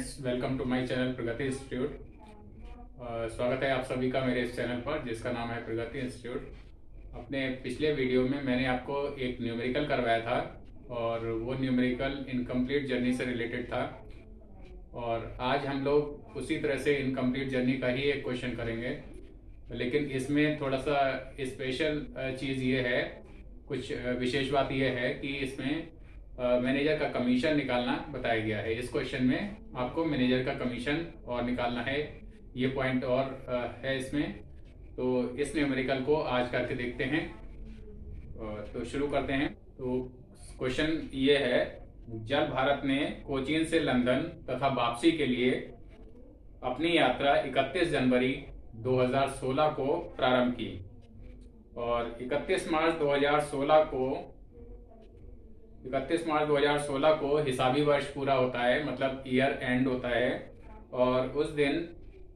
Friends, welcome to my channel Pragati institute. स्वागत है आप सभी का मेरे इस चैनल पर जिसका नाम है प्रगति इंस्टीट्यूट। अपने पिछले वीडियो में मैंने आपको एक न्यूमेरिकल करवाया था और वो न्यूमेरिकल इनकम्प्लीट जर्नी से रिलेटेड था। और आज हम लोग उसी तरह से इनकम्प्लीट जर्नी का ही एक क्वेश्चन करेंगे, लेकिन इसमें थोड़ा सा स्पेशल चीज़ ये है, कुछ विशेष बात ये है कि इसमें मैनेजर का कमीशन निकालना बताया गया है। इस क्वेश्चन में आपको मैनेजर का कमीशन और निकालना है, ये पॉइंट और है इसमें। तो इस न्यूमेरिकल को आज करके देखते हैं। तो शुरू करते हैं। तो क्वेश्चन ये है, जल भारत ने कोचीन से लंदन तथा वापसी के लिए अपनी यात्रा 31 जनवरी 2016 को प्रारंभ की और 31 मार्च 2016 को हिसाबी वर्ष पूरा होता है, मतलब ईयर एंड होता है। और उस दिन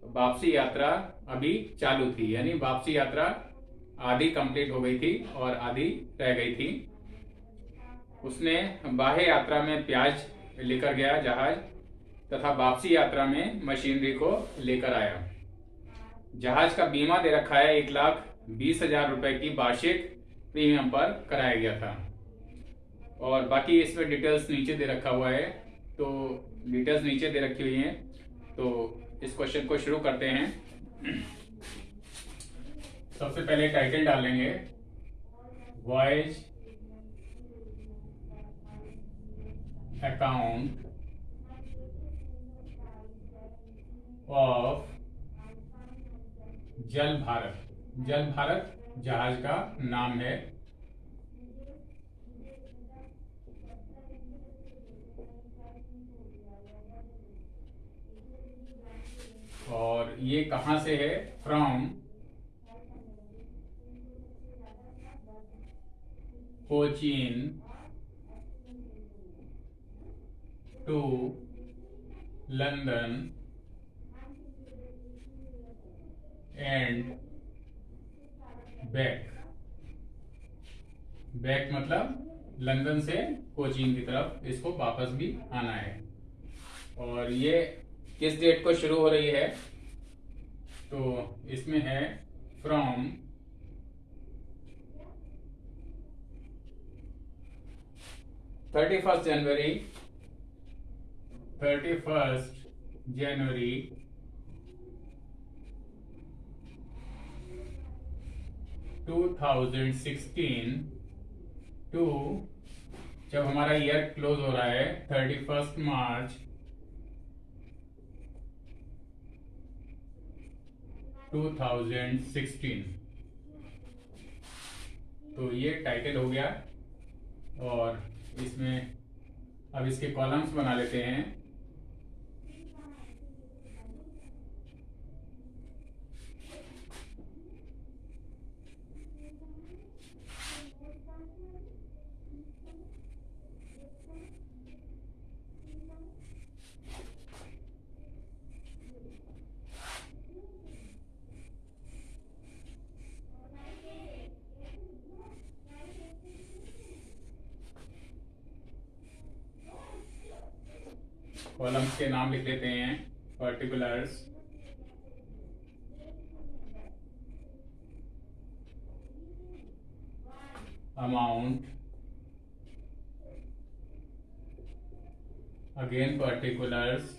वापसी यात्रा अभी चालू थी, यानी वापसी यात्रा आधी कंप्लीट हो गई थी और आधी रह गई थी। उसने बाह्य यात्रा में प्याज लेकर गया जहाज, तथा वापसी यात्रा में मशीनरी को लेकर आया। जहाज का बीमा दे रखा है 1,20,000 रुपए की वार्षिक प्रीमियम पर कराया गया था। और बाकी इसमें डिटेल्स नीचे दे रखा हुआ है, तो डिटेल्स नीचे दे रखी हुई हैं। तो इस क्वेश्चन को शुरू करते हैं। सबसे पहले टाइटल डालेंगे, वॉयज अकाउंट ऑफ जल भारत। जल भारत जहाज का नाम है। और ये कहां से है? From Cochin to London and back. Back मतलब लंदन से कोचीन की तरफ इसको वापस भी आना है। और ये किस डेट को शुरू हो रही है? तो इसमें है फ्रॉम 31 जनवरी 2016 टू, जब हमारा ईयर क्लोज हो रहा है 31 मार्च 2016। तो ये टाइटल हो गया। और इसमें अब इसके कॉलम्स बना लेते हैं। कॉलम्स के नाम लिख लेते हैं। Particulars, amount, again particulars,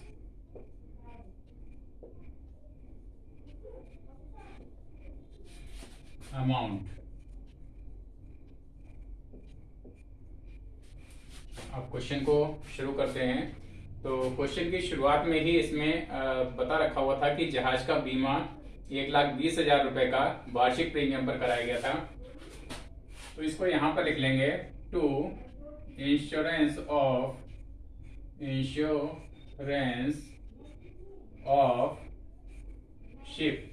amount. अब क्वेश्चन को शुरू करते हैं। तो क्वेश्चन की शुरुआत में ही इसमें बता रखा हुआ था कि जहाज का बीमा 1,20,000 रुपए का वार्षिक प्रीमियम पर कराया गया था। तो इसको यहां पर लिख लेंगे, टू इंश्योरेंस ऑफ शिप।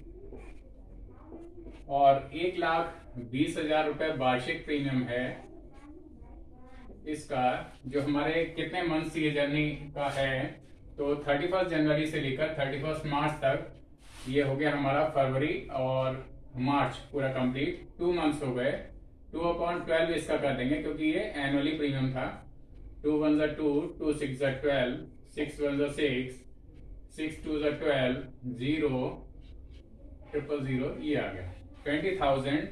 और 1,20,000 रुपए वार्षिक प्रीमियम है इसका, जो हमारे कितने मंथ्स ये जर्नी का है, तो 31 जनवरी से लेकर 31 मार्च तक ये हो गया हमारा फरवरी और मार्च पूरा कंप्लीट। 2 मंथ्स हो गए। 2/12 इसका कर देंगे क्योंकि ये एनुअली प्रीमियम था। 2 1 2, 2 6 12, 6 1 6, 6 2 12, 0 000, ये आ गया 20,000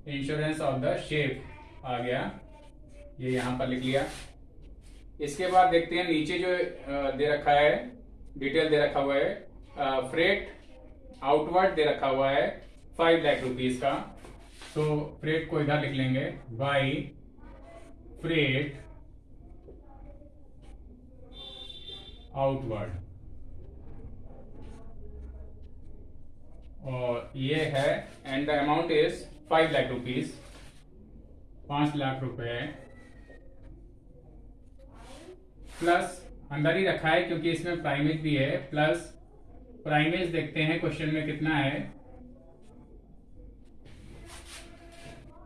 इंश्योरेंस ऑफ द शेप आ गया, ये यहाँ पर लिख लिया। इसके बाद देखते हैं नीचे जो दे रखा है, डिटेल दे रखा हुआ है, फ्रेट आउटवर्ड दे रखा हुआ है 5 लाख रुपीज का। तो फ्रेट को इधर लिख लेंगे, बाई फ्रेट आउटवर्ड, और ये है, and the amount is 5 lakh rupees, 5 lakh रुपए, प्लस अंदर ही रखा है क्योंकि इसमें प्राइमेज भी है, प्लस प्राइमेज देखते हैं क्वेश्चन में कितना है।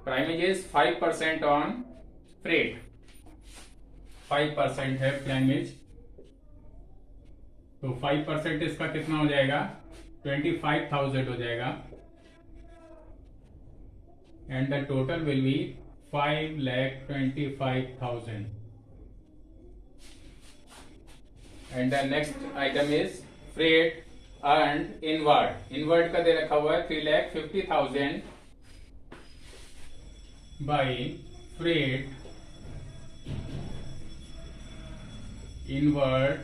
प्राइमेज इज 5% ऑन फ्रेट, 5% है प्राइमेज, तो 5% इसका कितना हो जाएगा, 25,000 हो जाएगा, and the total will be 5,25,000। And the next item is freight earned inward, inward का दे रखा हुआ है 3,50,000 by freight inward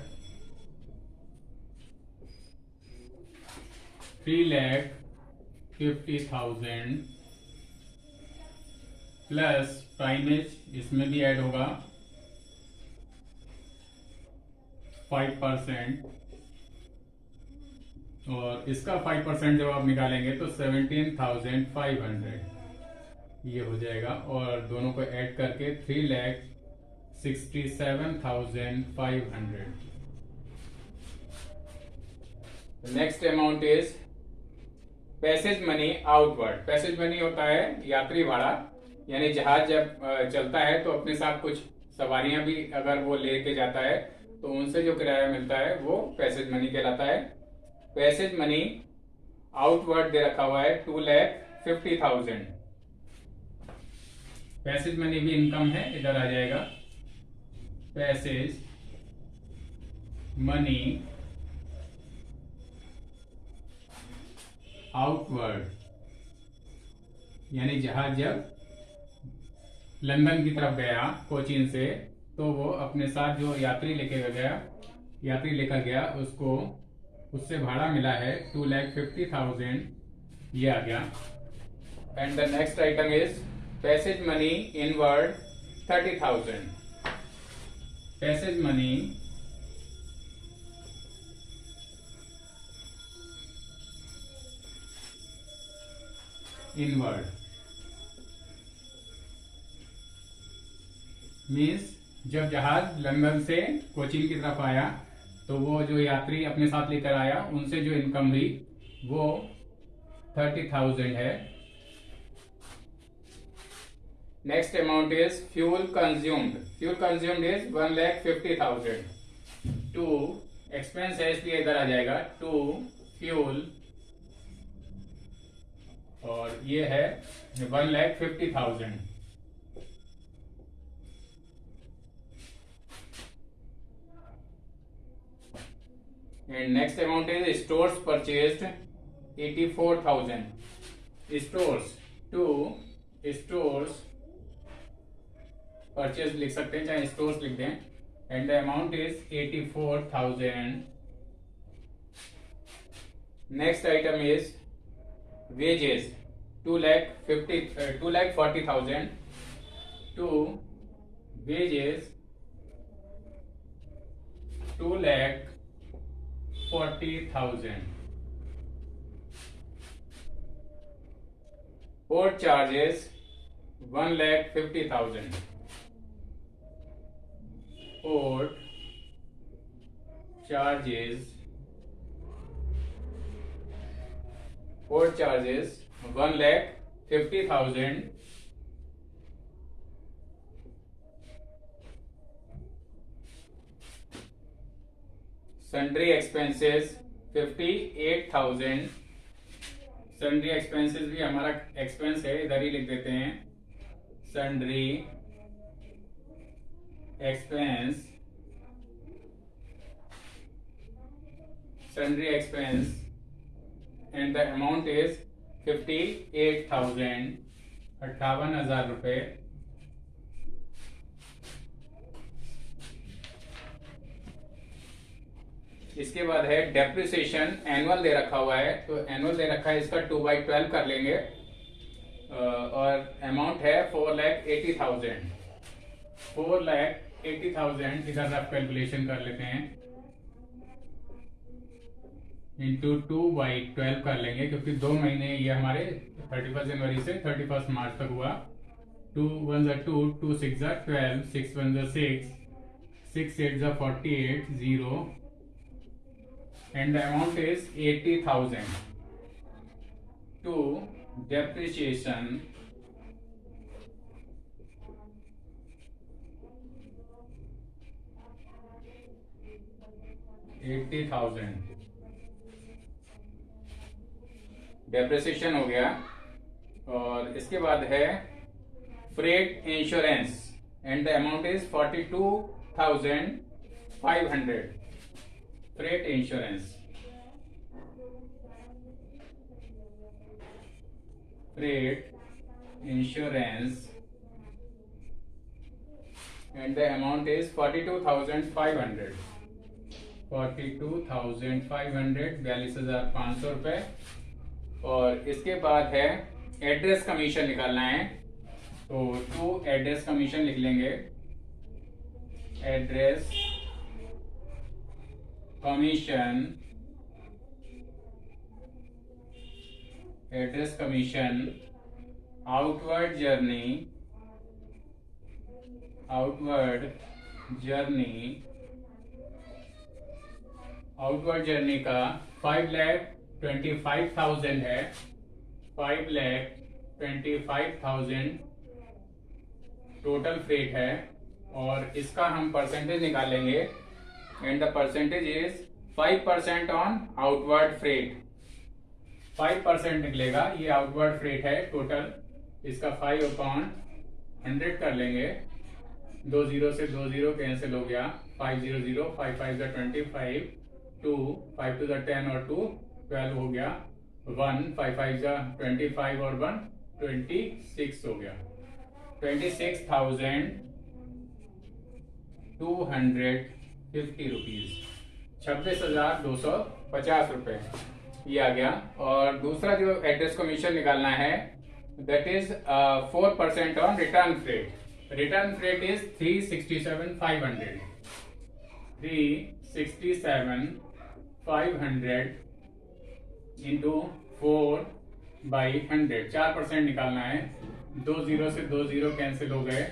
3,50,000 plus primase इसमें भी ऐड होगा 5%, और इसका 5% जब आप निकालेंगे तो 17,500 ये हो जाएगा, और दोनों को ऐड करके 3,67,500। Next amount is passage money outward. Passage money होता है यात्री भाड़ा, यानी जहाज जब चलता है तो अपने साथ कुछ सवारियां भी अगर वो लेके जाता है तो उनसे जो किराया मिलता है वो पैसेज मनी कहलाता है। पैसेज मनी आउटवर्ड दे रखा हुआ है 2,50,000, पैसेज मनी भी इनकम है, इधर आ जाएगा पैसेज मनी आउटवर्ड, यानी जहाज जब लंदन की तरफ गया कोचीन से, तो वो अपने साथ जो यात्री लेकर गया उसको, उससे भाड़ा मिला है 2,50,000, ये आ गया। And the next item is passage money inward 30,000, passage money inward means जब जहाज लंदन से कोचीन की तरफ आया तो वो जो यात्री अपने साथ लेकर आया उनसे जो इनकम हुई वो 30,000 है। Next amount is fuel consumed, fuel consumed is 1,50,000। To expense है इसलिए इधर आ जाएगा टू फ्यूल, और ये है 1,50,000। And next amount is stores purchased 84,000. Stores, to stores purchase लिख सकते हैं, चाहे stores लिख दें, and the amount is 84,000. Next item is wages 2,40,000. to wages 2,40,000. Port charges 1,50,000. Port charges 1,50,000. Sundry expenses 58,000. Sundry expenses भी हमारा एक्सपेंस है, इधर ही लिख देते हैं sundry expense sundry expense and the amount is 58,000, 58,000 रुपये। इसके बाद है डेप्रिसिएशन, एनुअल दे रखा हुआ है, तो एनुअल दे रखा है इसका 2/12 कर लेंगे और अमाउंट है 4,80,000। 4,80,000 इधर आप कैलकुलेशन कर लेते हैं, इंटू 2/12 कर लेंगे क्योंकि 2 महीने ये हमारे 31 जनवरी से 31 मार्च तक हुआ। 2 1 2, 2 6 12, 6 1 6, 6 8 48, 0 and the amount is 80,000 to depreciation, depreciation हो गया। और इसके बाद है freight insurance and the amount is 42,500। Freight insurance, and the amount is 42,500। 42,500, 42,500 रुपए। और इसके बाद है एड्रेस कमीशन निकालना है, तो 2 एड्रेस कमीशन लिख लेंगे। एड्रेस कमीशन आउटवर्ड जर्नी का 5,25,000 है। 5,25,000 टोटल फ्रेट है और इसका हम परसेंटेज निकालेंगे and the percentage is 5% on outward freight. 5% निकलेगा, ये आउटवर्ड फ्रेट है टोटल, इसका 5/100 कर लेंगे। 2 0 से 2 0 कैंसिल हो गया, 500, 5 5 25, 2 5 2 10 और 2 12 हो गया, 1 5 5 25 और 1 26 हो गया। 26,250 रुपीज, 26,250 रुपए ये आ गया। और दूसरा जो एड्रेस कमीशन निकालना है that is 4% on return freight. Return freight is 367,500। 367,500 into 4/100, 4% निकालना है। 2 0 से 2 0 कैंसिल हो गए,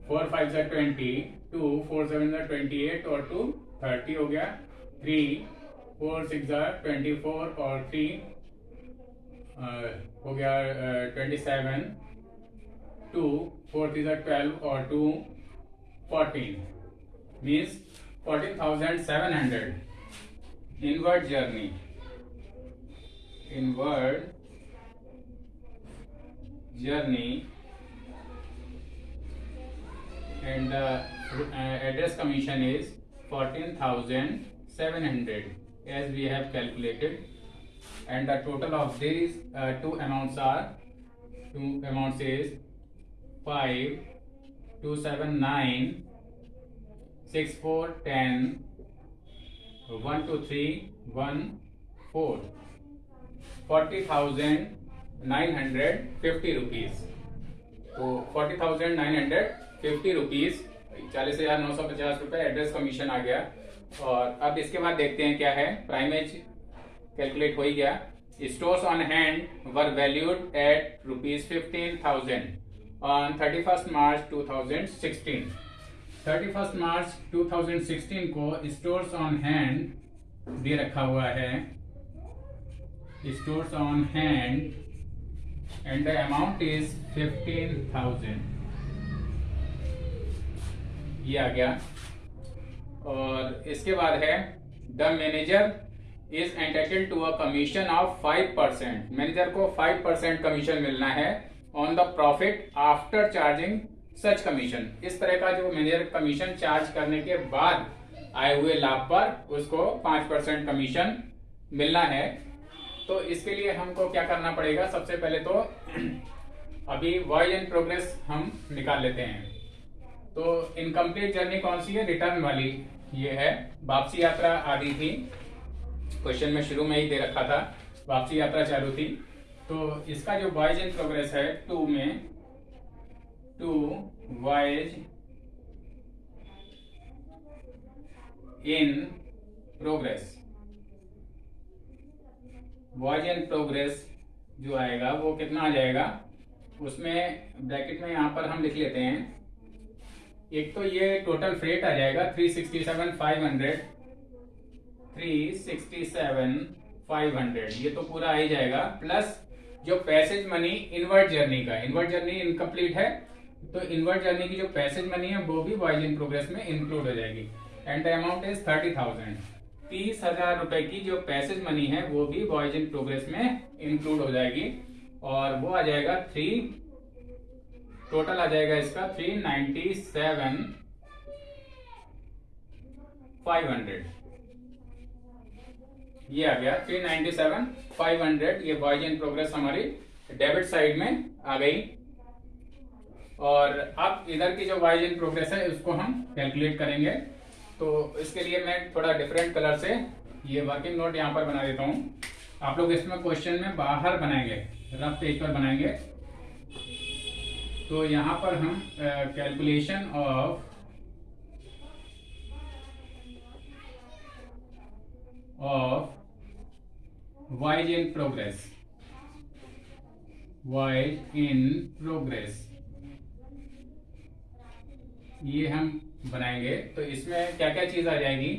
4 5 20, 2 4 7 28 और 2 30 हो गया, 3 4 6 24 और 3 हो गया 27, 2 4 3 12 और 2 14 means 14,700। Inward journey and the address commission is 14,700 as we have calculated, and the total of these two amounts is 5 2 7 9 6 4 10 1 2 3 1 4 40,950 rupees. तो 40,950 रुपीज, 40,950 रुपए एड्रेस कमीशन आ गया। और अब इसके बाद देखते हैं क्या है। प्राइमेज कैलकुलेट हो ही गया। Stores on hand were valued at ₹15,000 on 31 मार्च 2016। 31 मार्च 2016 को स्टोर्स ऑन हैंड दे रखा हुआ है, stores on hand and the amount is 15,000, ये आ गया। और इसके बाद है the manager is entitled to a commission of 5%। Manager को 5% कमीशन मिलना है on the profit after charging such commission. इस तरह का जो मैनेजर कमीशन चार्ज करने के बाद आए हुए लाभ पर उसको 5% कमीशन मिलना है। तो इसके लिए हमको क्या करना पड़ेगा, सबसे पहले तो अभी वॉयज इन प्रोग्रेस हम निकाल लेते हैं। तो इनकम्प्लीट जर्नी कौन सी है, रिटर्न वाली ये है। वापसी यात्रा आदि थी, क्वेश्चन में शुरू में ही दे रखा था, वापसी यात्रा चालू थी। तो इसका जो वॉयज इन प्रोग्रेस है 2 में, 2 voyage in progress, voyage in progress जो आएगा वो कितना आ जाएगा, उसमें ब्रैकेट में यहां पर हम लिख लेते हैं। एक तो ये टोटल फ्रेट आ जाएगा 367,500, 367,500 ये तो पूरा आ ही जाएगा, प्लस जो पैसेज मनी इनवर्ट जर्नी का, इनवर्ट जर्नी इनकम्प्लीट है तो इनवर्ट जर्नी की जो पैसेज मनी है वो भी वॉयज इन प्रोग्रेस में इंक्लूड हो जाएगी। एंड द अमाउंट इज 30,000, 30,000 रुपए की जो पैसेज मनी है वो भी वॉयज इन प्रोग्रेस में इंक्लूड हो जाएगी। और वो आ जाएगा टोटल आ जाएगा इसका 397,500, ये आ गया 397,500। ये वॉयज इन प्रोग्रेस हमारी डेबिट साइड में आ गई। और अब इधर की जो वॉयज इन प्रोग्रेस है उसको हम कैलकुलेट करेंगे। तो इसके लिए मैं थोड़ा डिफरेंट कलर से ये वर्किंग नोट यहाँ पर बना देता हूँ। आप लोग इसमें क्वेश्चन में बाहर बनाएंगे, रफ पेज पर बनाएंगे। तो यहाँ पर हम calculation of voyage in progress, voyage in progress ये हम बनाएंगे। तो इसमें क्या क्या चीज आ जाएगी,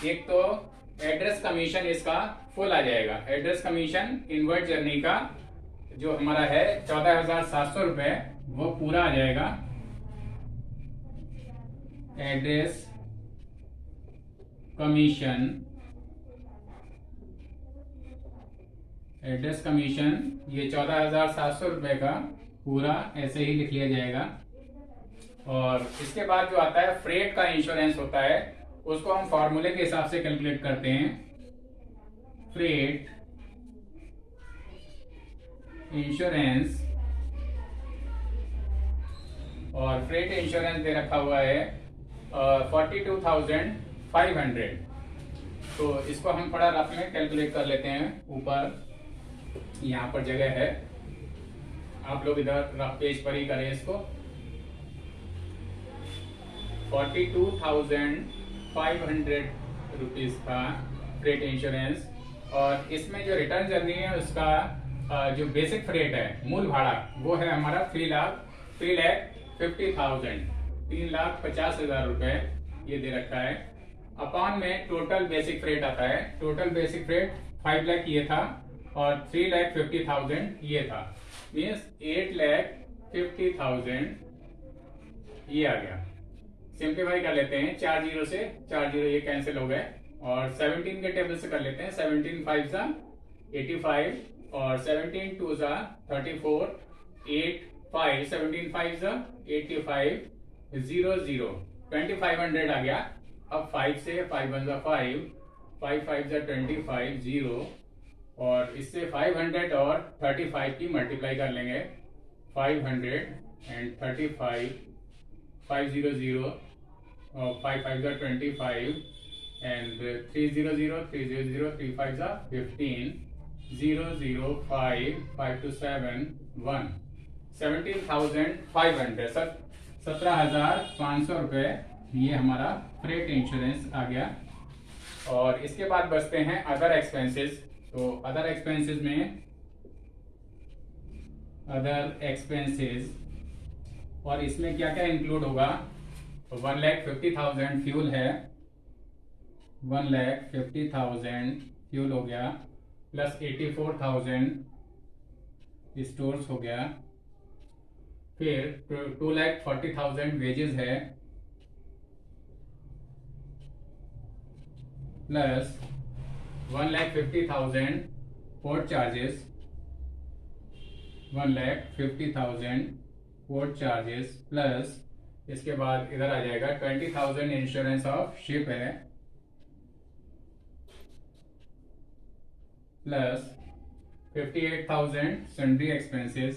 एक तो एड्रेस कमीशन इसका फुल आ जाएगा। एड्रेस कमीशन इनवर्ट जर्नी का जो हमारा है 14,700 रुपए वो पूरा आ जाएगा। एड्रेस कमीशन, एड्रेस कमीशन ये 14,700 रुपए का पूरा ऐसे ही लिख लिया जाएगा। और इसके बाद जो आता है फ्रेट का इंश्योरेंस होता है, उसको हम फॉर्मूले के हिसाब से कैलकुलेट करते हैं। फ्रेट इंश्योरेंस, और फ्रेट इंश्योरेंस दे रखा हुआ है 42,500। तो इसको हम थोड़ा रफ में कैलकुलेट कर लेते हैं। ऊपर यहाँ पर जगह है, आप लोग इधर रफ पेज पर ही करें इसको। 42,500 रुपीज का फ्रेट इंश्योरेंस। और इसमें जो रिटर्न जर्नी है उसका जो बेसिक फ्रेट है, मूल भाड़ा, वो है हमारा 3,50,000, 3,50,000 रुपए ये दे रखा है। अपॉन में टोटल बेसिक फ्रेट आता है। टोटल बेसिक फ्रेट 5 लाख ये था और 3,50,000 ये था, मीन्स 8,50,000 ये आ गया। सिंप्लीफाई कर लेते हैं, 4 जीरो से 4 जीरो ये कैंसिल हो गए और 17 के टेबल से कर लेते हैं। 17 5 सा 85 और 17 2 सा 34, 8 5, 17 5 सा 85, 0 0, 2500 आ गया। अब 5 से 5 1 सा 5, 5 5 सा 25, 0 और इससे 500 और 35 की मल्टीप्लाई कर लेंगे। 500 एंड 35, 500 और 5 5 सा 25 and 300, 300, 3 5 सा 15, 0 0 5 5 to 7 1, 17,500, 17,500 रुपए ये हमारा फ्रेट इंश्योरेंस आ गया। और इसके बाद बचते हैं अदर एक्सपेंसेस। तो अदर एक्सपेंसेस में, अदर एक्सपेंसेस और इसमें क्या क्या इंक्लूड होगा, तो 1,50,000 फ्यूल है, 1,50,000 फ्यूल हो गया, प्लस 84,000 स्टोर्स हो गया, फिर 2,40,000 वेजेस है, plus 1,50,000 port charges, 1,50,000 port charges, plus इसके बाद इधर आ जाएगा 20,000 इंश्योरेंस ऑफ शिप है, प्लस 58,000 सन्ड्री एक्सपेंसेस,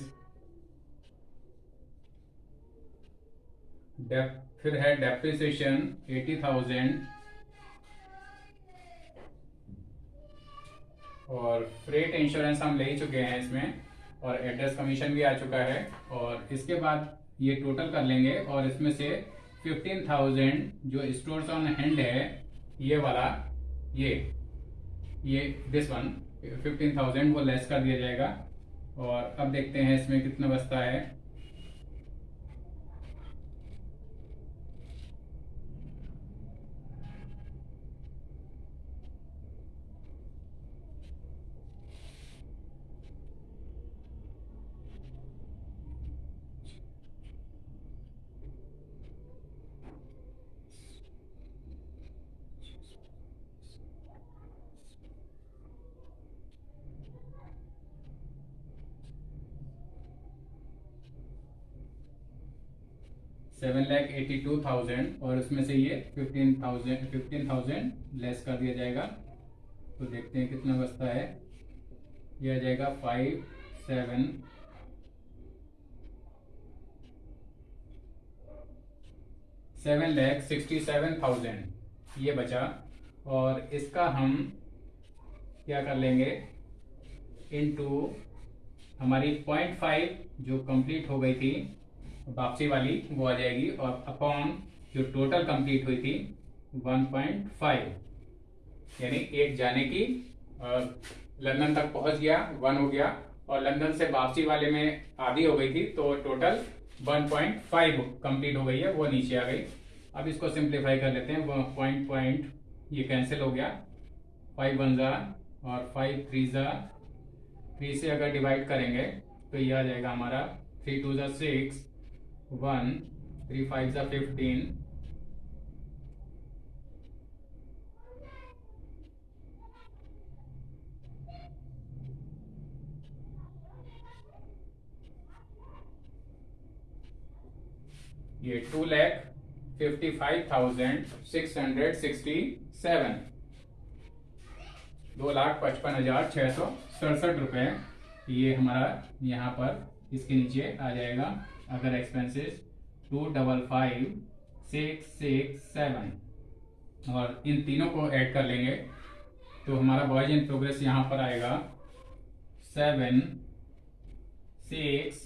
फिर है डेप्रिसिएशन 80,000, और फ्रेट इंश्योरेंस हम ले ही चुके हैं इसमें, और एड्रेस कमीशन भी आ चुका है। और इसके बाद ये टोटल कर लेंगे और इसमें से 15,000 जो स्टोर्स ऑन हैंड है ये वाला, ये दिस वन 15,000 वो लेस कर दिया जाएगा। और अब देखते हैं इसमें कितना बचता है। $7,82,000 और उसमें से ये 15,000 लेस कर दिया जाएगा। तो देखते हैं कितना बचता है। ये आ जाएगा 7,67,000 ये बचा। और इसका हम क्या कर लेंगे, इनटू हमारी 0.5 जो कंप्लीट हो गई थी वापसी वाली वो आ जाएगी, और अपॉन जो टोटल कंप्लीट हुई थी 1.5, यानी एक जाने की लंदन तक पहुंच गया 1 हो गया, और लंदन से वापसी वाले में आधी हो गई थी तो टोटल 1.5 कंप्लीट हो गई है, वो नीचे आ गई। अब इसको सिंप्लीफाई कर लेते हैं। वो पॉइंट ये कैंसिल हो गया, 5 1 जा और 5 3 जा, 3 से अगर डिवाइड करेंगे तो ये आ जाएगा हमारा 3 2 जा 6, 1 3 5 जा 15, ये 2,55,667, 2,55,667 रुपये ये हमारा यहाँ पर इसके नीचे आ जाएगा। अगर एक्सपेंसेस 2,55,667 और इन तीनों को ऐड कर लेंगे तो हमारा वॉयज इन प्रोग्रेस यहाँ पर आएगा 7 6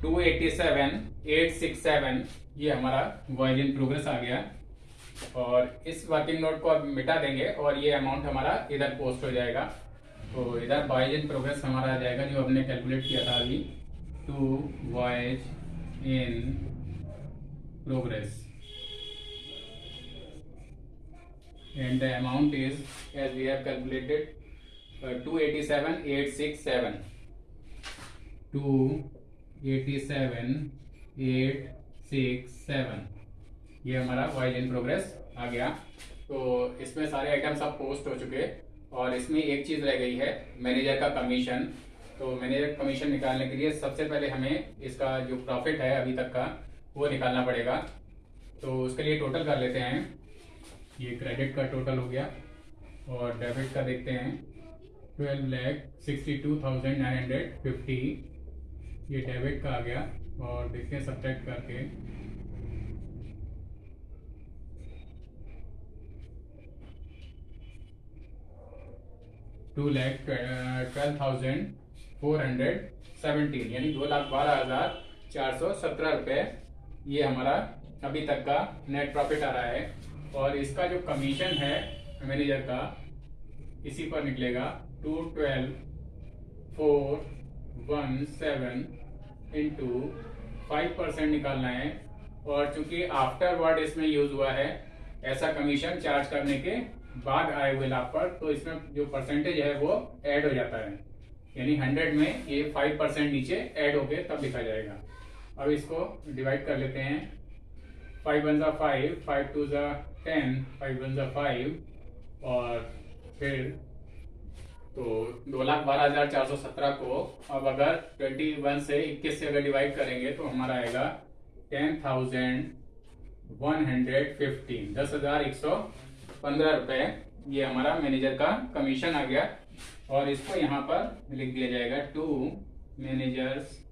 287,867 ये हमारा वॉयज इन प्रोग्रेस आ गया। और इस वर्किंग नोट को अब मिटा देंगे और ये अमाउंट हमारा इधर पोस्ट हो जाएगा। तो इधर वॉयज इन प्रोग्रेस हमारा आ जाएगा जो हमने कैलकुलेट किया था अभी, to voyage in progress, and the amount is as we have calculated 287,867, 287,867 ये हमारा वॉयज इन प्रोग्रेस आ गया। तो इसमें सारे आइटम सब पोस्ट हो चुके और इसमें एक चीज़ रह गई है, मैनेजर का कमीशन। तो मैनेजर कमीशन निकालने के लिए सबसे पहले हमें इसका जो प्रॉफिट है अभी तक का वो निकालना पड़ेगा। तो उसके लिए टोटल कर लेते हैं। ये क्रेडिट का टोटल हो गया और डेबिट का देखते हैं 12,62,950 ये डेबिट का आ गया। और देखते हैं सब्ट्रैक्ट करके 2,12,417 यानी 2,12,417 रुपये ये हमारा अभी तक का नेट प्रॉफिट आ रहा है। और इसका जो कमीशन है मैनेजर का इसी पर निकलेगा 212,417 इंटू 5% निकालना है। और चूंकि आफ्टर वर्ड इसमें यूज हुआ है ऐसा कमीशन चार्ज करने के बाद आए हुए लाभ पर, तो इसमें जो परसेंटेज है वो ऐड हो जाता है। यानी 100 में ये 5% नीचे ऐड होके तब लिखा जाएगा। अब इसको डिवाइड कर लेते हैं। 5 वन ज़ा 5, 5 टू ज़ा 10, 5 वन ज़ा 5 और फिर तो 2,12,417 को अब अगर 21 से 21 से अगर डिवाइड करेंगे तो हमारा आएगा 10,115, 10,115 रुपए। ये हमारा मैनेजर का कमीशन आ गया और इसको यहाँ पर लिख दिया जाएगा to manager's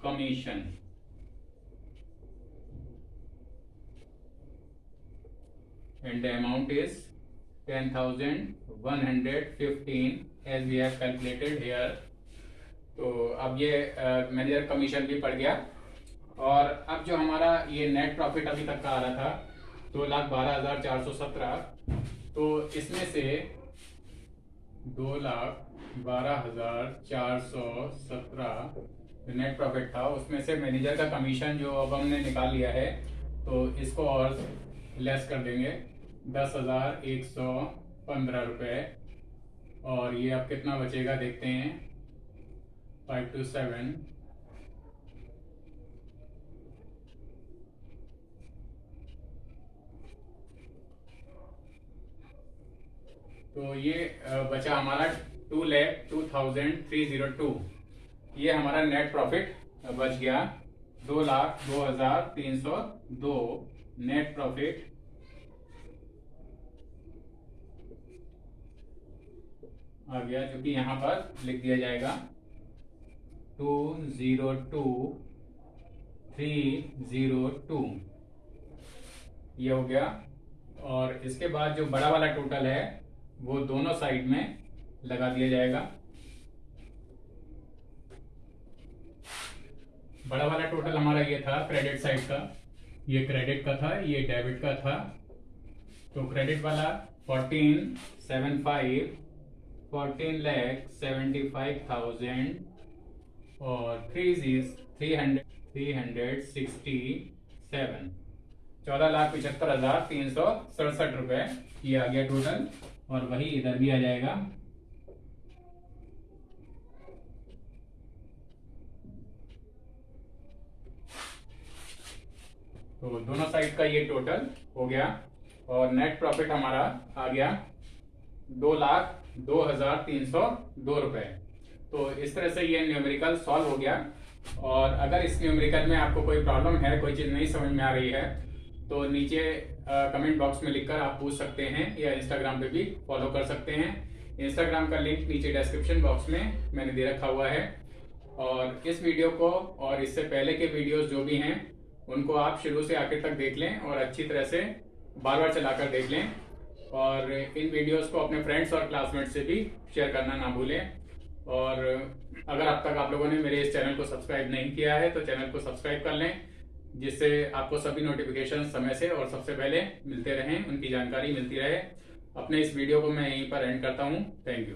commission. And the amount is 10,115 as we have calculated here। तो अब ये मैनेजर कमीशन भी पड़ गया। और अब जो हमारा ये नेट प्रॉफिट अभी तक का आ रहा था 2,12,417, तो इसमें से 2,12,417 नेट प्रॉफिट था, उसमें से मैनेजर का कमीशन जो अब हमने निकाल लिया है तो इसको और लेस कर देंगे 10,115 रुपये। और ये अब कितना बचेगा देखते हैं। 5 to 7, तो ये बचा हमारा 2,02,302। ये हमारा नेट प्रॉफिट बच गया 2,02,302 नेट प्रॉफिट आ गया, जो कि यहाँ पर लिख दिया जाएगा 2,02,302। ये हो गया। और इसके बाद जो बड़ा वाला टोटल है वो दोनों साइड में लगा दिया जाएगा। बड़ा वाला टोटल हमारा ये था क्रेडिट साइड का, ये क्रेडिट का था, ये डेबिट का था। तो क्रेडिट वाला 14,75,000 और 367 14,75,367 रुपए ये आ गया टोटल। और वही इधर भी आ जाएगा। तो दोनों साइड का ये टोटल हो गया और नेट प्रॉफिट हमारा आ गया 2,02,302 रुपए। तो इस तरह से ये न्यूमेरिकल सॉल्व हो गया। और अगर इस न्यूमेरिकल में आपको कोई प्रॉब्लम है, कोई चीज़ नहीं समझ में आ रही है, तो नीचे कमेंट बॉक्स में लिखकर आप पूछ सकते हैं या इंस्टाग्राम पे भी फॉलो कर सकते हैं। इंस्टाग्राम का लिंक नीचे डिस्क्रिप्शन बॉक्स में मैंने दे रखा हुआ है। और इस वीडियो को और इससे पहले के वीडियोस जो भी हैं उनको आप शुरू से आखिर तक देख लें और अच्छी तरह से बार बार चलाकर देख लें। और इन वीडियोस को अपने फ्रेंड्स और क्लासमेट्स से भी शेयर करना ना भूलें। और अगर अब तक आप लोगों ने मेरे इस चैनल को सब्सक्राइब नहीं किया है तो चैनल को सब्सक्राइब कर लें, जिससे आपको सभी नोटिफिकेशन समय से और सबसे पहले मिलते रहें, उनकी जानकारी मिलती रहे। अपने इस वीडियो को मैं यहीं पर एंड करता हूँ। Thank you.